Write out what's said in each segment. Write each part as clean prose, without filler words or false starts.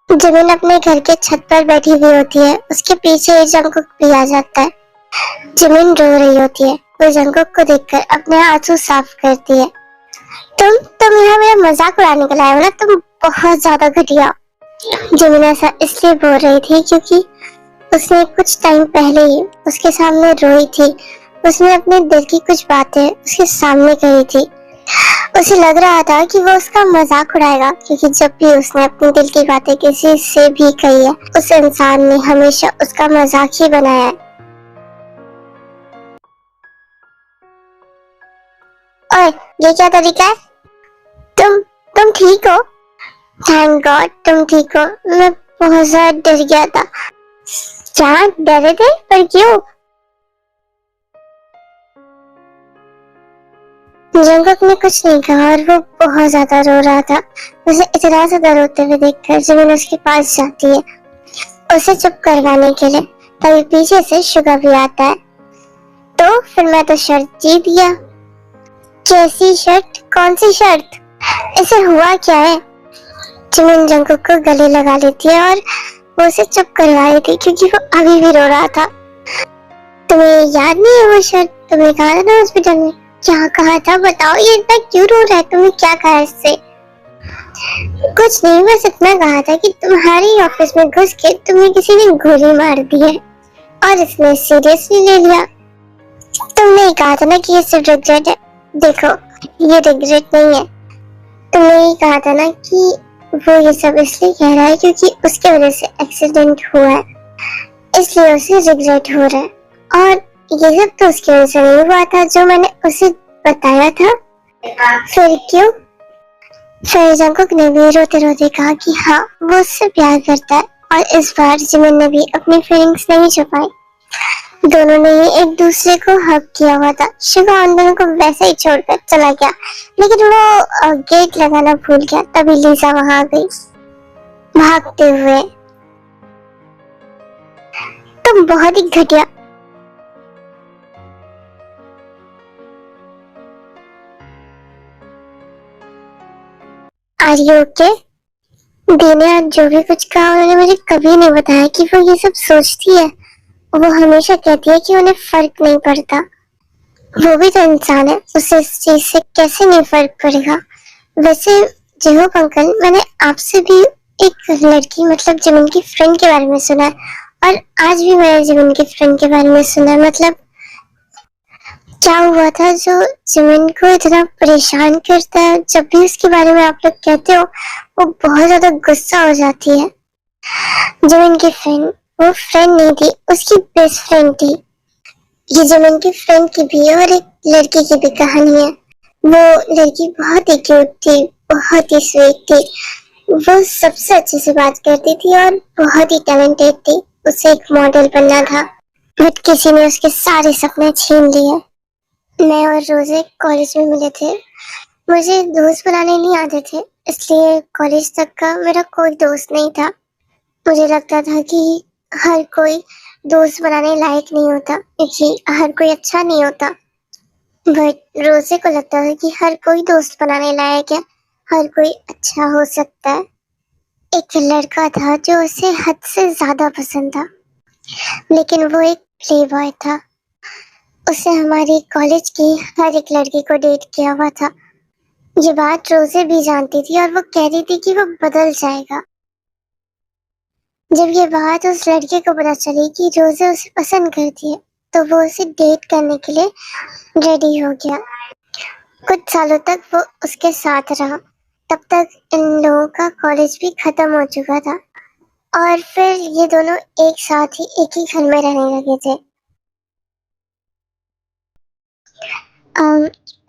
Jimin अपने घर के छत पर बैठी हुई होती है। उसके पीछे जंगकुक भी आ जाता है। जिमिन रो रही होती है। वो जंगकुक को देखकर अपने आंसू साफ करती है। तुम यहाँ मेरा मजाक उड़ाने के लाए हो ना? तुम बहुत ज्यादा घटिया। जिमिन ऐसा इसलिए बोल रही थी क्योंकि उसने कुछ टाइम पहले ही उसके सामने रोई थी। उसने अपने दिल की कुछ बातें उसके सामने कही थी। उसे लग रहा था कि वो उसका मजाक उड़ाएगा, क्योंकि जब भी उसने अपने दिल की बातें किसी से भी कही है, उस इंसान ने हमेशा उसका मजाक ही बनाया है। और ये क्या तरीका है? तुम ठीक हो? थैंक गॉड तुम ठीक हो। मैं बहुत ज्यादा डर गया था। क्या डरे थे? पर क्यों? जंगकुक ने कुछ नहीं कहा और वो बहुत ज्यादा रो रहा था। उसे इतना ज्यादा रोते हुए देखकर जिमिन उसके पास जाती है उसे चुप करवाने के लिए। तभी पीछे से शुगा भी आता है। तो फिर मैं तो शर्त जीत गया। कैसी शर्त? कौन सी शर्त? इसे हुआ क्या है? जिमिन जंगकुक को गले लगा लेती है और वो उसे चुप करवा रही थी क्योंकि वो अभी भी रो रहा था। तुम्हें याद नहीं है वो शर्त? तुमने कहा था ना हॉस्पिटल में। क्या कहा था? बताओ। ये इतना क्यों रो रहा है? तुमने क्या कहा इससे? कुछ नहीं, बस इतना कहा था कि तुम्हारी ऑफिस में घुस के तुम्हें किसी ने गोली मार दी है और इसने सीरियसली ले लिया। तुमने कहा था ना कि ये सिर्फ रिग्रेट है। देखो, ये रिग्रेट नहीं है। तुमने ही कहा था ना कि वो ये सब इसलिए कह रहा है क्योंकि उसके वजह से एक्सीडेंट हुआ है, इसलिए उसे रिग्रेट हो रहा है। और ये सब तो उसकी वजह से नहीं हुआ था जो मैंने उसे बताया था। फिर क्यों? फिर जंगकुक ने भी रोते रोते कहा कि हाँ, वो उससे प्यार करता है। और इस बार जिमिन ने भी अपनी फीलिंग्स नहीं छुपाई। दोनों ने ही एक दूसरे को हक किया हुआ था। शिवा उन दोनों को वैसे ही छोड़कर चला गया, लेकिन वो गेट लगाना भूल गया। तभी लीजा वहां आ गई भागते हुए। तुम बहुत ही घटिया। Are you okay? दीने आज जो भी कुछ कहा उन्होंने मुझे कभी नहीं बताया कि वो ये सब सोचती है। वो हमेशा कहती है कि उन्हें फर्क नहीं पड़ता। वो भी तो इंसान है, उसे इस चीज से कैसे नहीं फर्क पड़ेगा। वैसे जिहोक अंकल, मैंने आपसे भी एक लड़की मतलब जिमिन की फ्रेंड के बारे में सुना है, और आज भी मैंने जिमिन की फ्रेंड के बारे में सुना है। मतलब क्या हुआ था जो जिमिन को इतना परेशान करता है? जब भी उसके बारे में आप लोग कहते हो वो बहुत ज्यादा गुस्सा हो जाती है। जिमिन की फ्रेंड, वो फ्रेंड नहीं थी, उसकी बेस्ट फ्रेंड थी। ये जिमिन की फ्रेंड की भी और एक लड़की की भी कहानी है। वो लड़की बहुत ही क्यूट थी, बहुत ही स्वीट थी। वो सबसे अच्छे से बात करती थी और बहुत ही टैलेंटेड थी। उसे एक मॉडल बनना था, बट किसी ने उसके सारे सपने छीन लिए। मैं और रोजे कॉलेज में मिले थे। मुझे दोस्त बनाने नहीं आते थे, इसलिए कॉलेज तक का मेरा कोई दोस्त नहीं था। मुझे लगता था कि हर कोई दोस्त बनाने लायक नहीं होता, क्योंकि हर कोई अच्छा नहीं होता। बट रोजे को लगता था कि हर कोई दोस्त बनाने लायक है, हर कोई अच्छा हो सकता है। एक लड़का था जो उसे हद से ज्यादा पसंद था, लेकिन वो एक प्ले बॉय था। उसे हमारी कॉलेज की हर एक लड़की को डेट किया हुआ था। ये बात रोजे भी जानती थी और वो कह रही थी कि वो बदल जाएगा। जब ये बात उस लड़के को पता चली कि रोजे उसे पसंद करती है, तो वो उसे डेट करने के लिए रेडी हो गया। कुछ सालों तक वो उसके साथ रहा। तब तक इन लोगों का कॉलेज भी खत्म हो चुका था और फिर ये दोनों एक साथ ही एक ही घर में रहने लगे थे।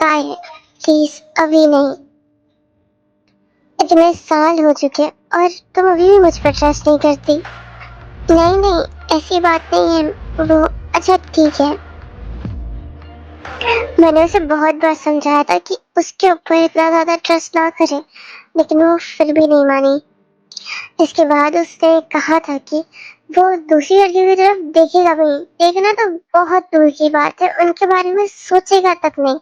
काय, प्लीज अभी नहीं। इतने साल हो चुके और तुम अभी भी मुझ पर ट्रस्ट नहीं करती। नहीं नहीं, ऐसी बात नहीं है। वो अच्छा ठीक है। मैंने उसे बहुत बार समझाया था कि उसके ऊपर इतना ज्यादा ट्रस्ट ना करे, लेकिन वो फिर भी नहीं मानी। इसके बाद उसने कहा था कि वो दूसरी लड़की की तरफ देखेगा भी नहीं। देखना तो बहुत दूर की बात है, उनके बारे में सोचेगा तक नहीं।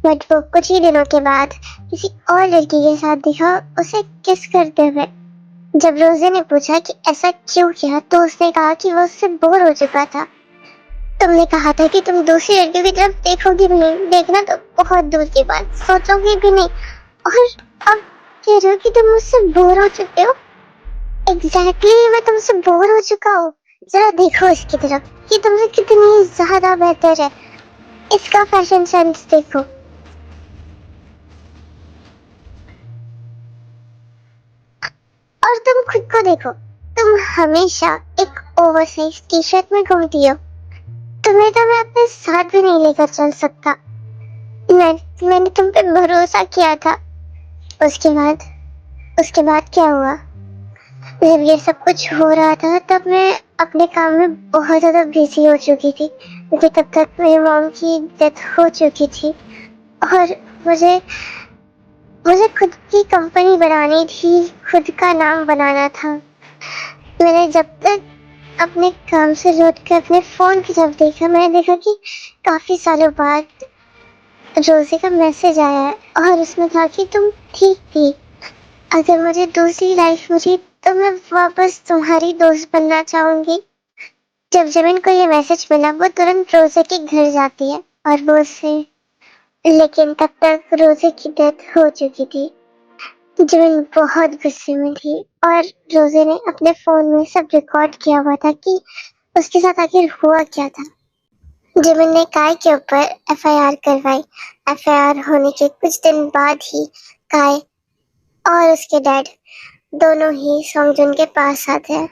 बट वो कुछ ही दिनों के बाद किसी और लड़की के साथ दिखा, उसे किस करते हुए। जब रोजे ने पूछा कि ऐसा क्यों किया तो उसने कहा कि वो उससे बोर हो चुका था। तुमने कहा था कि तुम दूसरी लड़कियों की तरफ देखोगी भी नहीं, देखना तो बहुत दूर की बात, सोचोगी भी नहीं, और अब कह रहे हो कि तुम मुझसे बोर हो चुके हो। एग्जैक्टली मैं तुमसे बोर हो चुका हूँ। जरा देखो इसकी तरफ, ये तुमसे कितनी ज्यादा बेहतर है। इसका फैशन सेंस देखो। और तुम खुद को देखो, तुम हमेशा एक ओवरसाइज टी शर्ट में घूमती हो। तुम्हें तो मैं अपने साथ भी नहीं लेकर चल सकता। मैंने तुम पे भरोसा किया था। उसके बाद उसके बाद क्या हुआ? जब ये सब कुछ हो रहा था तब मैं अपने काम में बहुत ज्यादा बिजी हो चुकी थी, क्योंकि तब तक मेरी मॉम की डेथ हो चुकी थी। और मुझे मुझे खुद की कंपनी बनानी थी, खुद का नाम बनाना था। मैंने जब तक अपने काम से लौट कर अपने फोन की तरफ देखा, मैंने देखा कि काफी सालों बाद रोजे का मैसेज आया है और उसमें था कि तुम ठीक थी। अगर मुझे दूसरी लाइफ मिली तो मैं वापस तुम्हारी दोस्त बनना चाहूंगी। जब जमीन को ये मैसेज मिला वो तुरंत रोजे के घर जाती है और वो उससे, लेकिन तब तक रोजे की डेथ हो चुकी थी। जमीन बहुत गुस्से में थी और रोजे ने अपने फोन में सब रिकॉर्ड किया हुआ था कि उसके साथ आखिर हुआ क्या था। जमीन ने काय के ऊपर एफआईआर करवाई। एफआईआर होने के कुछ दिन बाद ही काय और उसके डैड दोनों ही सोंगजुन के पास आते हैं।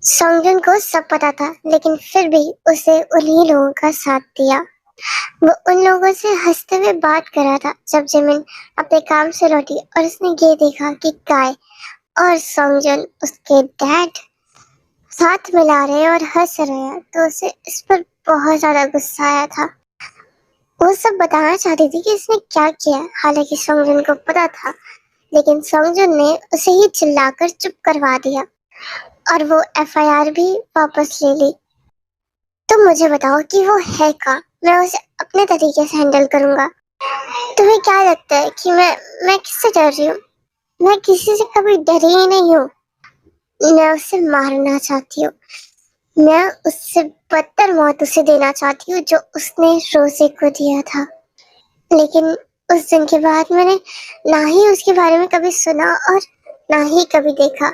सोंगजुन को सब पता था, लेकिन फिर भी उसे उन्हीं लोगों का साथ दिया। वो उन लोगों से हंसते हुए बात कर रहा था जब जिमिन अपने काम से लौटी और उसने ये देखा कि काय और सोंगजुन उसके डैड साथ मिला रहे और हंस रहे हैं, तो उसे इस पर बहुत ज्यादा गुस्सा आया था। वो सब बताना चाहती थी कि इसने क्या किया, हालांकि सोंगजुन को पता था, लेकिन सोंगजुन ने उसे ही चिल्लाकर चुप करवा दिया और वो एफआईआर भी वापस ले ली। तो मुझे बताओ कि वो है का, मैं उसे अपने तरीके से हैंडल करूंगा। तुम्हें क्या लगता है कि मैं किससे डर रही हूँ? मैं किसी से कभी डरी ही नहीं हूँ। मैं उसे मारना चाहती हूँ। मैं उससे बदतर मौत उसे देना चाहती हूँ जो उसने रोजे को दिया था। लेकिन उस दिन के बाद मैंने ना ही उसके बारे में कभी सुना और ना ही कभी देखा।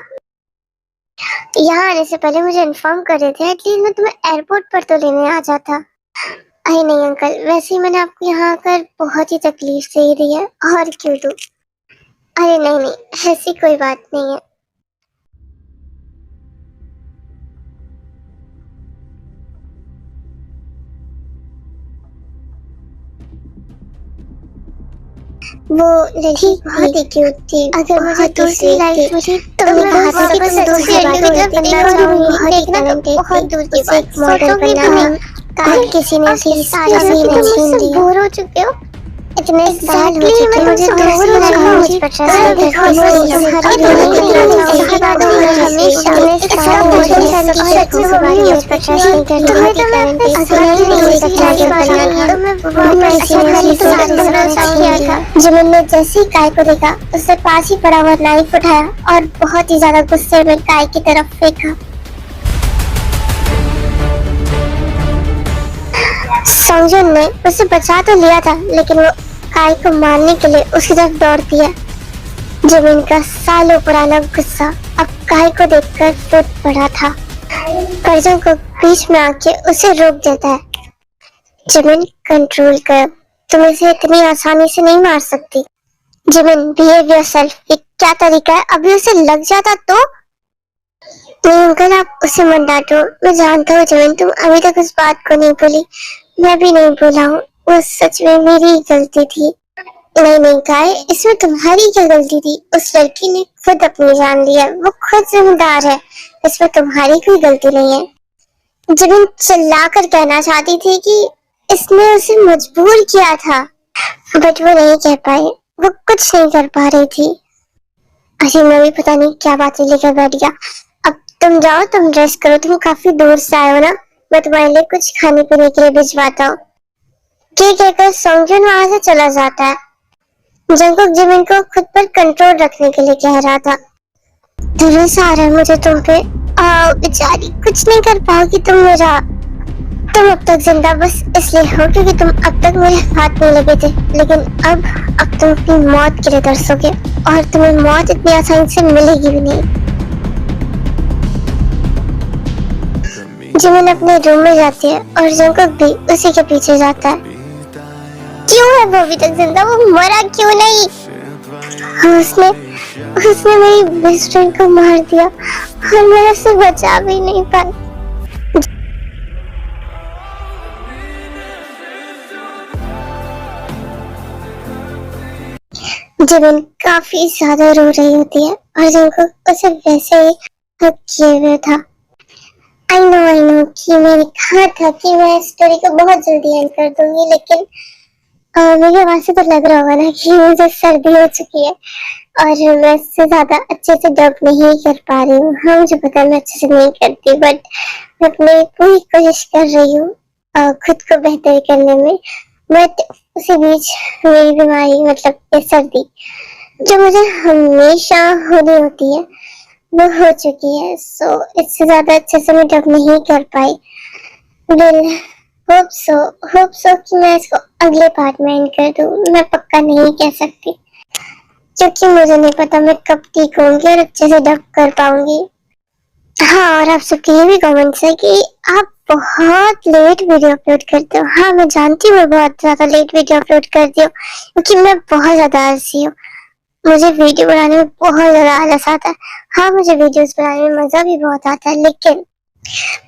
यहाँ आने से पहले मुझे इन्फॉर्म कर रहे थे, एटलीस्ट मैं तुम्हें एयरपोर्ट पर तो लेने आ जाता। अरे नहीं अंकल, वैसे ही मैंने आपको यहाँ आकर बहुत ही तकलीफ दे दी है, और क्यों दूँ? अरे नहीं नहीं, ऐसी कोई बात नहीं है। वो लड़की बहुत ही क्यूट थी। अगर मुझे दूसरी लाइफ मिली तो मैं कहा था कि तुम दूसरी लड़की की तरफ बनना चाहूंगी, देखना तो बहुत दूर की बात, सोचोगी भी नहीं। और किसी ने उसे सारी ज़मीनें छीन ली। बोर हो चुके हो? इतने साल हो चुके मुझे दूसरी लाइफ में मुझ पर ट्रस्ट नहीं कर पाई। तुम्हारी ऐसी बात नहीं है, हमेशा इतने साल मुझे सच में वो भी मुझ पर ट्रस्ट नहीं कर रही थी। अगर नहीं मुझे सच्चाई के बनना था तो मैं किसी ने उसे सारी भरोसा किया था। जिमिन ने जैसे ही काय को देखा उससे पास ही पड़ा हुआ नाइफ उठाया और बहुत ही ज्यादा गुस्से में काय की तरफ फेंका। सोंगजुन ने उसे बचा तो लिया था, लेकिन वो काय को मारने के लिए उसकी तरफ दौड़ दिया। जिमिन का सालों पुराना गुस्सा अब काय को देखकर फूट पड़ा था। कर्जों को बीच में आके उसे रोक देता है। जिमिन कंट्रोल कर, तुम इसे इतनी आसानी से नहीं मार सकती। जिमिन बिहेव योरसेल्फ, ये क्या तरीका है? अभी उसे लग जाता तो? नहीं अंकल, आप उसे मत डांटो। मैं जानता हूँ जिमिन, तुम अभी तक उस बात को नहीं भूली। मैं भी नहीं भूला हूँ, वो सच में मेरी गलती थी। नहीं नहीं काय, इसमें तुम्हारी क्या गलती थी? उस लड़की ने खुद अपनी जान ली है, वो खुद जिम्मेदार है, इसमें तुम्हारी कोई गलती नहीं है। जिमिन चिल्लाकर कहना चाहती थी कि इसने उसे मजबूर किया था, बट वो नहीं कह पाई, वो कुछ नहीं कर पा रही थी। अरे मैं भी पता नहीं क्या बातें लेकर बैठ गया। अब तुम जाओ, तुम रेस्ट करो, तुम काफी दूर से आए हो ना, मैं तुम्हारे लिए कुछ खाने पीने के लिए भिजवाता हूँ। ये कहकर सोंगजुन वहां से चला जाता है। जंगकुक जिमिन को खुद पर कंट्रोल रखने के लिए कह रहा था। तरस आ रहा है मुझे तुम पे। आओ बेचारी, कुछ नहीं कर पाओगी तुम मेरा। तुम अब तक जिंदा बस इसलिए हो क्योंकि तुम अब तक मेरे हाथ में लगे थे, लेकिन अब तुम अपनी मौत के लिए तरसोगे और तुम्हें मौत इतनी आसानी से मिलेगी भी नहीं। जिमिन अपने रूम में जाती है और जंकुक भी उसी के पीछे जाता है। क्यों है वो अभी तक जिंदा? वो मरा क्यों नहीं? उसने उसने मेरी बेस्ट फ्रेंड को मार दिया और मैं उसे बचा भी नहीं पाई। जिमिन काफी ज्यादा रो रही होती है और जंकुक उसे वैसे ही हक किए हुए था। आई नो कि मैंने कहा था कि मैं स्टोरी को बहुत जल्दी एंड कर दूंगी, लेकिन मुझे वहां से तो लग रहा होगा ना कि मुझे सर्दी हो चुकी है और मैं इससे ज्यादा अच्छे से डब नहीं कर पा रही हूँ। हाँ मुझे पता है मैं अच्छे से नहीं करती, बट मैं अपनी पूरी कोशिश कर रही हूँ खुद को बेहतर करने में। बट उसी बीच मेरी बीमारी मतलब ये सर्दी जो मुझे हमेशा होनी होती है वो हो चुकी है। सो इससे ज्यादा अच्छे से मैं डब नहीं कर पाई। वेल होप सो कि मैं इसको अगले पार्ट में एंड कर दूं। मैं पक्का नहीं कह सकती क्योंकि मुझे नहीं पता मैं कब ठीक होंगी और अच्छे से डब कर पाऊंगी। हाँ, और आप सबके ये भी कमेंट्स है कि आप बहुत लेट वीडियो अपलोड करते हो। हाँ मैं जानती हूँ मैं बहुत ज्यादा लेट वीडियो अपलोड करती हूँ क्योंकि मैं बहुत ज्यादा आलसी हूँ। मुझे वीडियो बनाने में बहुत ज्यादा आलस आता है। हाँ मुझे वीडियोस बनाने में मजा भी बहुत आता है, लेकिन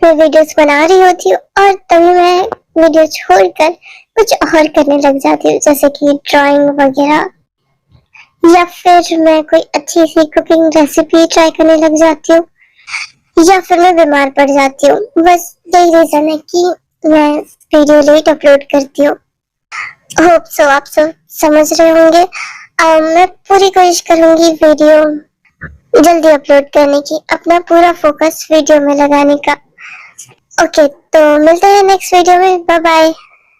मैं वीडियोस बना रही होती हूँ और तभी मैं वीडियो छोड़कर कुछ और करने लग जाती हूँ, जैसे कि ड्राइंग वगैरह, या फिर मैं कोई अच्छी सी कुकिंग रेसिपी ट्राई करने लग जाती हूँ, या फिर मैं बीमार पड़ जाती हूँ। बस यही रीजन है कि मैं वीडियो लेट अपलोड करती हूँ। होप सो आप सब समझ रहे होंगे। मैं पूरी कोशिश करूंगी वीडियो जल्दी अपलोड करने की, अपना पूरा फोकस वीडियो में लगाने का। ओके तो मिलते हैं नेक्स्ट वीडियो में। Bye bye.